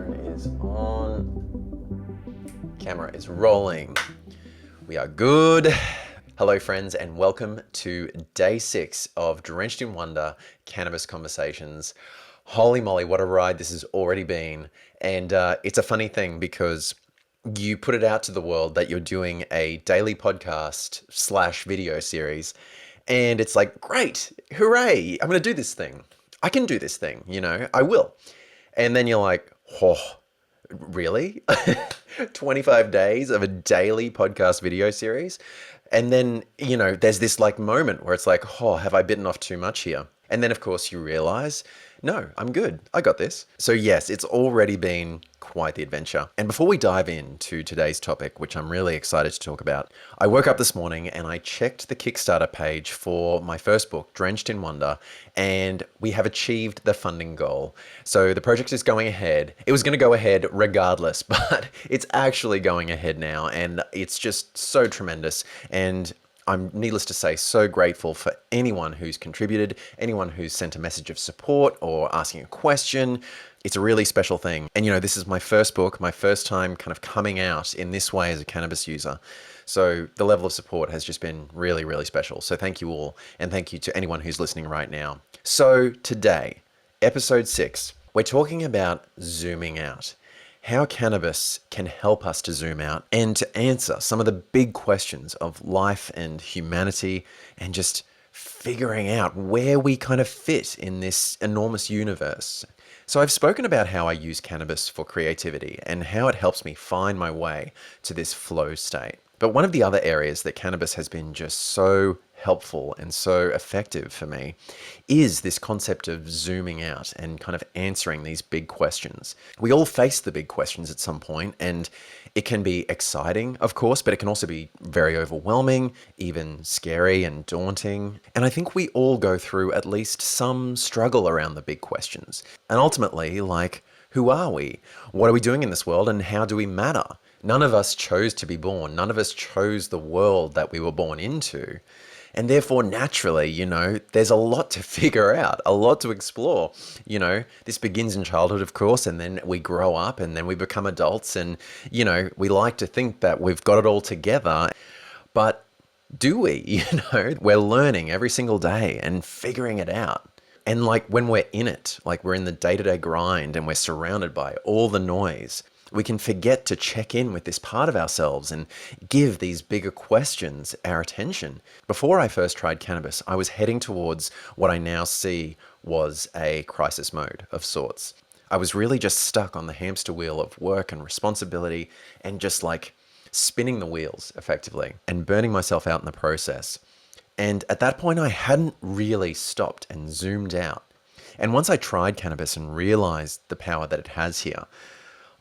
Microphone is on. Camera is rolling. We are good. Hello, friends, and welcome to day 6 of Drenched in Wonder Cannabis Conversations. Holy moly, what a ride this has already been. And it's a funny thing because you put it out to the world that you're doing a daily podcast / video series. And it's like, great, hooray, I'm going to do this thing. I can do this thing, I will. And then you're like, oh, really? 25 days of a daily podcast video series? And then, there's this like moment where it's like, oh, have I bitten off too much here? And then, of course, you realize, no, I'm good. I got this. So yes, it's already been quite the adventure. And before we dive into today's topic, which I'm really excited to talk about, I woke up this morning and I checked the Kickstarter page for my first book, Drenched in Wonder, and we have achieved the funding goal. So the project is going ahead. It was going to go ahead regardless, but it's actually going ahead now, and it's just so tremendous. And I'm, needless to say, so grateful for anyone who's contributed, anyone who's sent a message of support or asking a question. It's a really special thing. And this is my first book, my first time kind of coming out in this way as a cannabis user. So the level of support has just been really, really special. So thank you all. And thank you to anyone who's listening right now. So today, episode 6, we're talking about zooming out. How cannabis can help us to zoom out and to answer some of the big questions of life and humanity and just figuring out where we kind of fit in this enormous universe. So I've spoken about how I use cannabis for creativity and how it helps me find my way to this flow state. But one of the other areas that cannabis has been just so helpful and so effective for me is this concept of zooming out and kind of answering these big questions. We all face the big questions at some point, and it can be exciting, of course, but it can also be very overwhelming, even scary and daunting. And I think we all go through at least some struggle around the big questions. And ultimately, like, who are we? What are we doing in this world, and how do we matter? None of us chose to be born. None of us chose the world that we were born into. And therefore, naturally, there's a lot to figure out, a lot to explore. This begins in childhood, of course, and then we grow up and then we become adults. And, we like to think that we've got it all together. But do we? We're learning every single day and figuring it out. And like when we're in it, like we're in the day-to-day grind and we're surrounded by all the noise, we can forget to check in with this part of ourselves and give these bigger questions our attention. Before I first tried cannabis, I was heading towards what I now see was a crisis mode of sorts. I was really just stuck on the hamster wheel of work and responsibility and just like spinning the wheels effectively and burning myself out in the process. And at that point, I hadn't really stopped and zoomed out. And once I tried cannabis and realized the power that it has here,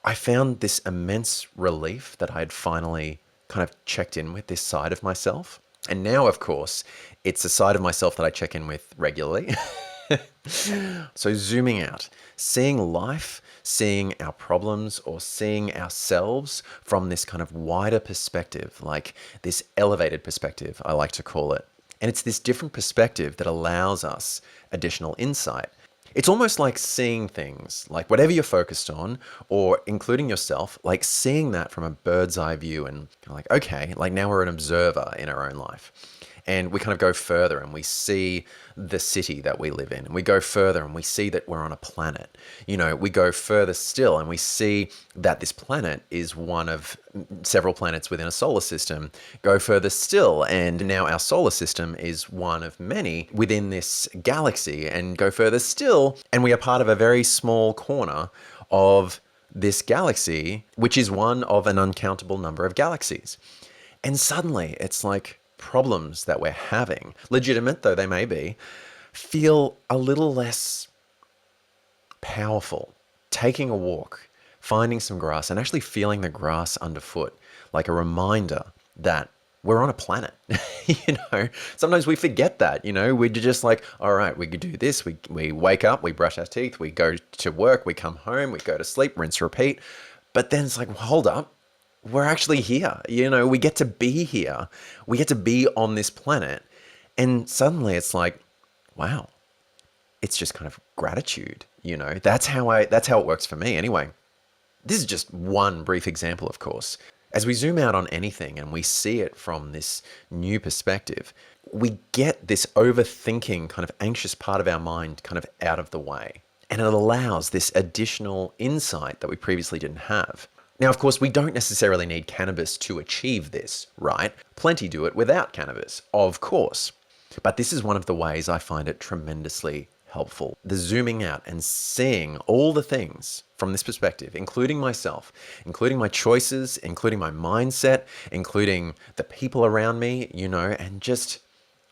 I found this immense relief that I had finally kind of checked in with this side of myself. And now, of course, it's a side of myself that I check in with regularly. So zooming out, seeing life, seeing our problems, or seeing ourselves from this kind of wider perspective, like this elevated perspective, I like to call it. And it's this different perspective that allows us additional insight. It's almost like seeing things, like whatever you're focused on, or including yourself, like seeing that from a bird's eye view and like, okay, like now we're an observer in our own life. And we kind of go further and we see the city that we live in. And we go further and we see that we're on a planet. We go further still and we see that this planet is one of several planets within a solar system. Go further still, and now our solar system is one of many within this galaxy. And go further still, and we are part of a very small corner of this galaxy, which is one of an uncountable number of galaxies. And suddenly it's like, problems that we're having, legitimate though they may be, feel a little less powerful. Taking a walk, finding some grass, and actually feeling the grass underfoot, like a reminder that we're on a planet. Sometimes we forget that, we're just like, all right, we could do this. We wake up, we brush our teeth, we go to work, we come home, we go to sleep, rinse, repeat. But then it's like, well, hold up. We're actually here, we get to be here. We get to be on this planet. And suddenly it's like, wow, it's just kind of gratitude, That's how it works for me anyway. This is just one brief example, of course. As we zoom out on anything and we see it from this new perspective, we get this overthinking, kind of anxious part of our mind kind of out of the way. And it allows this additional insight that we previously didn't have. Now, of course, we don't necessarily need cannabis to achieve this, right? Plenty do it without cannabis, of course. But this is one of the ways I find it tremendously helpful. The zooming out and seeing all the things from this perspective, including myself, including my choices, including my mindset, including the people around me, and just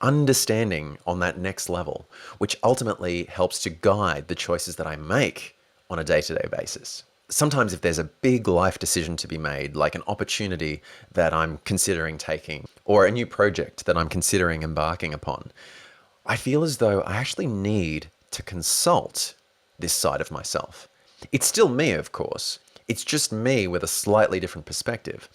understanding on that next level, which ultimately helps to guide the choices that I make on a day-to-day basis. Sometimes if there's a big life decision to be made, like an opportunity that I'm considering taking, or a new project that I'm considering embarking upon, I feel as though I actually need to consult this side of myself. It's still me, of course. It's just me with a slightly different perspective.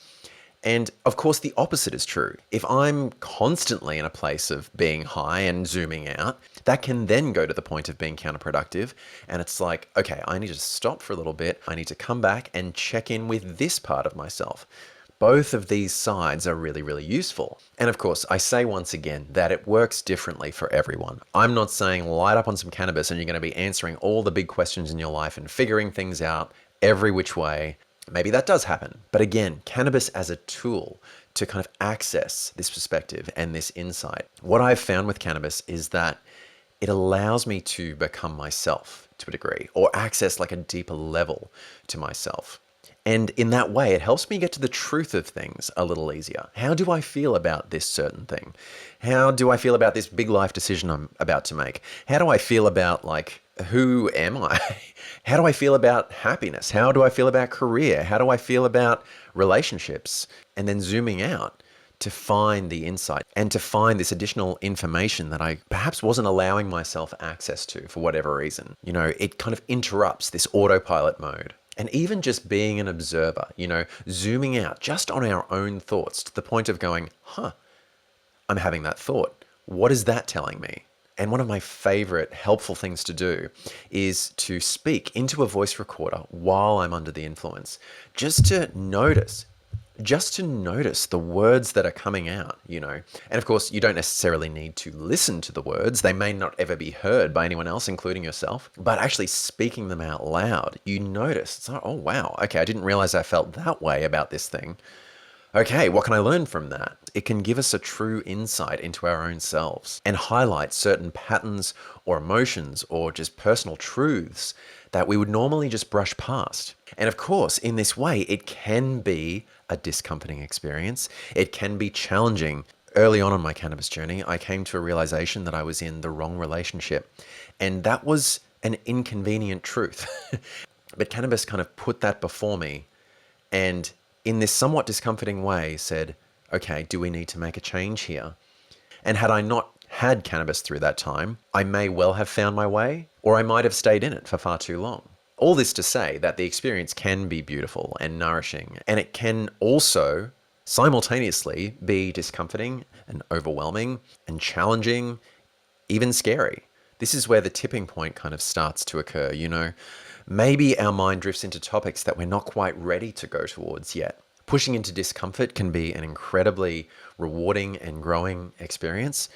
And of course, the opposite is true. If I'm constantly in a place of being high and zooming out, that can then go to the point of being counterproductive. And it's like, okay, I need to stop for a little bit. I need to come back and check in with this part of myself. Both of these sides are really, really useful. And of course, I say once again that it works differently for everyone. I'm not saying light up on some cannabis and you're going to be answering all the big questions in your life and figuring things out every which way. Maybe that does happen. But again, cannabis as a tool to kind of access this perspective and this insight. What I've found with cannabis is that it allows me to become myself to a degree, or access like a deeper level to myself. And in that way, it helps me get to the truth of things a little easier. How do I feel about this certain thing? How do I feel about this big life decision I'm about to make? How do I feel about who am I? How do I feel about happiness? How do I feel about career? How do I feel about relationships? And then zooming out to find the insight and to find this additional information that I perhaps wasn't allowing myself access to for whatever reason. It kind of interrupts this autopilot mode. And even just being an observer, zooming out just on our own thoughts to the point of going, I'm having that thought. What is that telling me? And one of my favorite helpful things to do is to speak into a voice recorder while I'm under the influence, just to notice the words that are coming out, And of course, you don't necessarily need to listen to the words. They may not ever be heard by anyone else, including yourself, but actually speaking them out loud, you notice, it's like, oh, wow, okay, I didn't realize I felt that way about this thing. Okay, what can I learn from that? It can give us a true insight into our own selves and highlight certain patterns or emotions or just personal truths that we would normally just brush past. And of course, in this way, it can be a discomforting experience. It can be challenging. Early on in my cannabis journey, I came to a realization that I was in the wrong relationship. And that was an inconvenient truth. But cannabis kind of put that before me and in this somewhat discomforting way said, okay, do we need to make a change here? And had I not had cannabis through that time, I may well have found my way, or I might have stayed in it for far too long. All this to say that the experience can be beautiful and nourishing, and it can also simultaneously be discomforting and overwhelming and challenging, even scary. This is where the tipping point kind of starts to occur, Maybe our mind drifts into topics that we're not quite ready to go towards yet. Pushing into discomfort can be an incredibly rewarding and growing experience.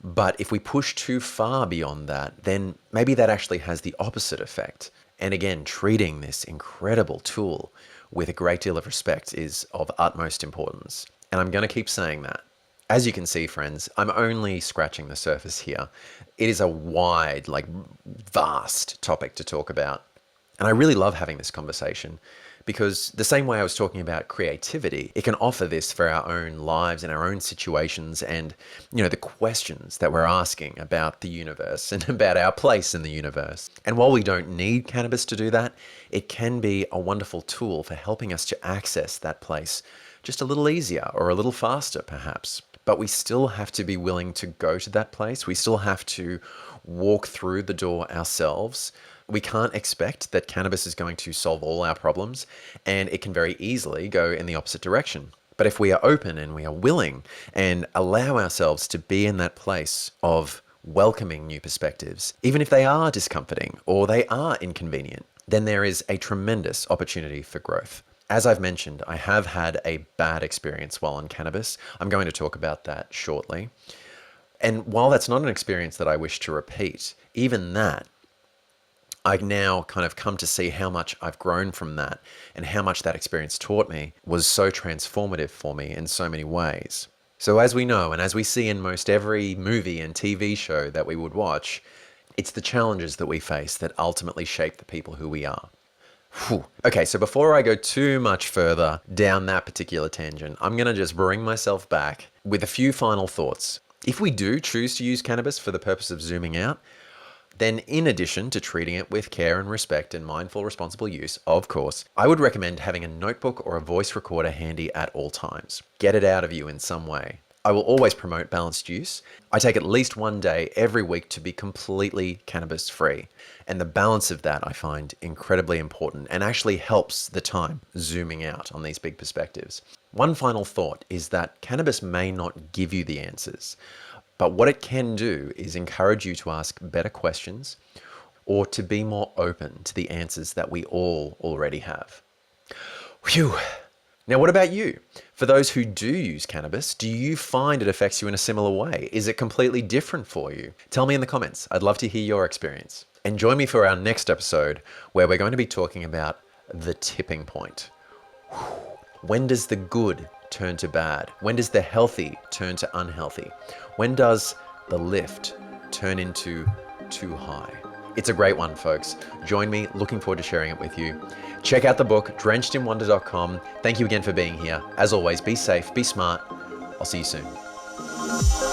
But if we push too far beyond that, then maybe that actually has the opposite effect. And again, treating this incredible tool with a great deal of respect is of utmost importance. And I'm going to keep saying that. As you can see, friends, I'm only scratching the surface here. It is a wide, vast topic to talk about. And I really love having this conversation because the same way I was talking about creativity, it can offer this for our own lives and our own situations and, the questions that we're asking about the universe and about our place in the universe. And while we don't need cannabis to do that, it can be a wonderful tool for helping us to access that place just a little easier or a little faster, perhaps. But we still have to be willing to go to that place. We still have to walk through the door ourselves. We can't expect that cannabis is going to solve all our problems, and it can very easily go in the opposite direction. But if we are open and we are willing and allow ourselves to be in that place of welcoming new perspectives, even if they are discomforting or they are inconvenient, then there is a tremendous opportunity for growth. As I've mentioned, I have had a bad experience while on cannabis. I'm going to talk about that shortly. And while that's not an experience that I wish to repeat, even that, I now kind of come to see how much I've grown from that and how much that experience taught me was so transformative for me in so many ways. So as we know, and as we see in most every movie and TV show that we would watch, it's the challenges that we face that ultimately shape the people who we are. Whew. Okay, so before I go too much further down that particular tangent, I'm going to just bring myself back with a few final thoughts. If we do choose to use cannabis for the purpose of zooming out, then in addition to treating it with care and respect and mindful, responsible use, of course, I would recommend having a notebook or a voice recorder handy at all times. Get it out of you in some way. I will always promote balanced use. I take at least one day every week to be completely cannabis free. And the balance of that I find incredibly important and actually helps the time zooming out on these big perspectives. One final thought is that cannabis may not give you the answers, but what it can do is encourage you to ask better questions or to be more open to the answers that we all already have. Phew. Now, what about you? For those who do use cannabis, do you find it affects you in a similar way? Is it completely different for you? Tell me in the comments. I'd love to hear your experience. And join me for our next episode where we're going to be talking about the tipping point. When does the good turn to bad? When does the healthy turn to unhealthy? When does the lift turn into too high? It's a great one, folks. Join me. Looking forward to sharing it with you. Check out the book, drenchedinwonder.com. Thank you again for being here. As always, be safe, be smart. I'll see you soon.